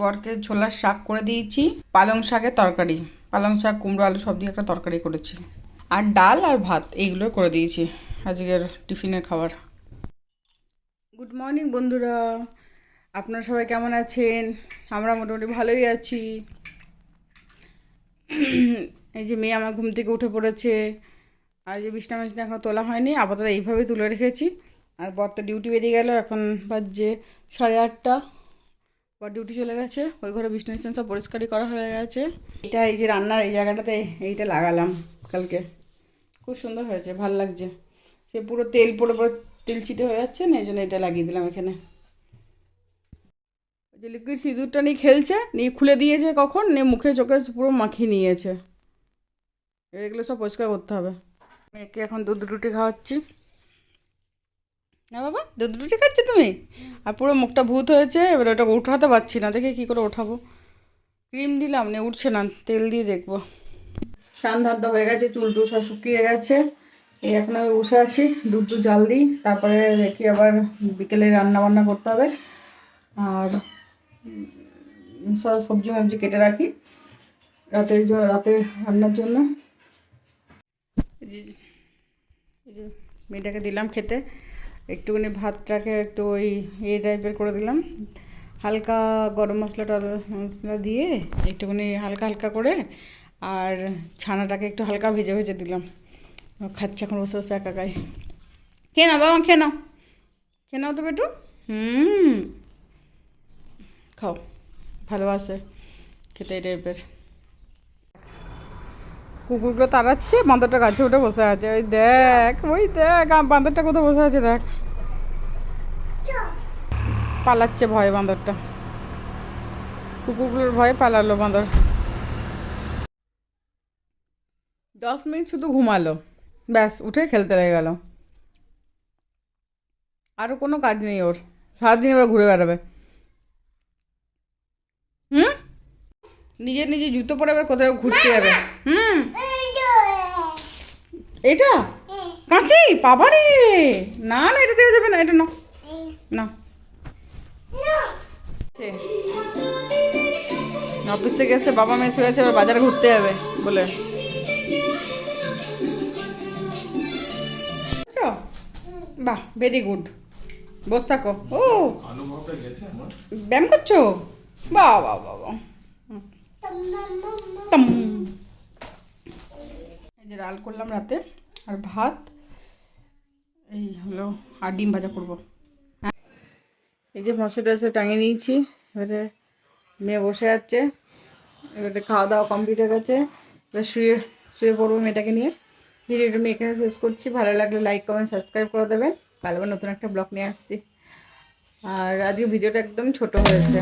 বরকে ছোলার শাক করে দিয়েছি, পালং শাকের তরকারি, পালং শাক কুমড়ো আলু সব দিয়ে একটা তরকারি করেছি, আর ডাল আর ভাত এইগুলো করে দিয়েছি আজকের টিফিনের খাবার। গুড মর্নিং বন্ধুরা, আপনারা সবাই কেমন আছেন? আমরা মোটামুটি ভালোই আছি। এই যে মেয়ে আমার ঘুম থেকে উঠে পড়েছে, আর যে বিছনা মিছনা এখনো তোলা হয়নি, আপাতত এইভাবেই তুলে রেখেছি। আর বর তো ডিউটি বেরিয়ে গেল, এখন বাজে 8:30। বর ডিউটি চলে গেছে, ওই ঘরে বিছনা টিছনা সব পরিষ্কারই করা হয়ে গেছে। এটা এই যে রান্নার এই জায়গাটাতে এইটা লাগালাম কালকে, খুব সুন্দর হয়েছে, ভালো লাগছে। সে পুরো তেল পড়ে পড়ে তেল চিটে হয়ে যাচ্ছে না, এই জন্য এটা লাগিয়ে দিলাম এখানে। ওই যে লিকুইড সিঁদুরটা নিয়ে খেলছে, নিয়ে খুলে দিয়েছে কখন, নিয়ে মুখে চোখে পুরো মাখিয়ে নিয়েছে। এগুলো সব পরিষ্কার করতে হবে। মেয়েকে এখন দুধ রুটি খাওয়াচ্ছি। না বাবা, দুধ রুটি খাচ্ছি তুমি? আর পুরো মুখটা ভূত হয়েছে, এবার ওটা উঠাতে পারছি না, দেখে কী করে ওঠাবো। ক্রিম দিলাম, নিয়ে উঠছে না, তেল দিয়ে দেখবো। স্নান ধান হয়ে গেছে, চুল টুল সব শুকিয়ে গেছে। এই এখন আমি বসে আছি, দুধ জাল দিই, তারপরে দেখি আবার বিকেলে রান্না বান্না করতে হবে। আর সব সবজি মবজি কেটে রাখি রাতের রান্নার জন্য। এই যে মেয়েটাকে দিলাম খেতে, একটুখানি ভাতটাকে একটু ওই টাইপের করে দিলাম, হালকা গরম মশলা দিয়ে একটুখানি হালকা হালকা করে, আর ছানাটাকে একটু হালকা ভেজে ভেজে দিলাম। খাচ্ছে এখন বসে বসে একাকাই। খেয়ে নাও বাবা, খেয়ে নাও, খেয়ে নাও তো বেটু। খাও, ভালোবাসে খেতে এই টাইপের। কুকুরগুলো তাড়াচ্ছে, বাঁদরটা গাছে উঠে বসে আছে, ওই দেখ বাঁদরটা কোথাও বসে আছে দেখ, পালাচ্ছে ভয়ে বাঁদরটা, কুকুরগুলোর ভয়ে পালালো বাঁদর। 10 মিনিট শুধু ঘুমালো, ব্যাস উঠে খেলতে লেগে গেল। আরও কোনো কাজ নেই ওর, সারাদিন এবার ঘুরে বেড়াবে। নিজে নিজে জুতো পরে এবার কোথাও ঘুরতে যাবে। এটা কাঁচি বাবা রে, না না এটা দেওয়া যাবে না, এটা না না। অফিস থেকে এসে বাবা মেয়ে শুয়ে আছে, এবার বাজারে ঘুরতে যাবে বলে। বাহ, ভেরি গুড, বস থাকো। ও ব্যায়াম করছো, বাহ বাহ বাহ বাহ। এই যে ডাল করলাম রাতে, আর ভাত এই হলো, আর ডিম ভাজা করবো। এই যে মশলা টসলা টাঙিয়ে নিয়েছি, এবারে মেয়ে বসে আছে, এবারে খাওয়া দাওয়া কমপ্লিট হয়ে গেছে, এবার শুয়ে শুয়ে পড়বো মেয়েটাকে নিয়ে। ভিডিওটা আমি এখানে শেষ করছি, ভালো লাগলে লাইক কমেন্ট সাবস্ক্রাইব করে দেবেন। কাল আবার নতুন একটা ব্লগ নিয়ে আসছি। আর আজকে ভিডিওটা একদম ছোট হয়েছে।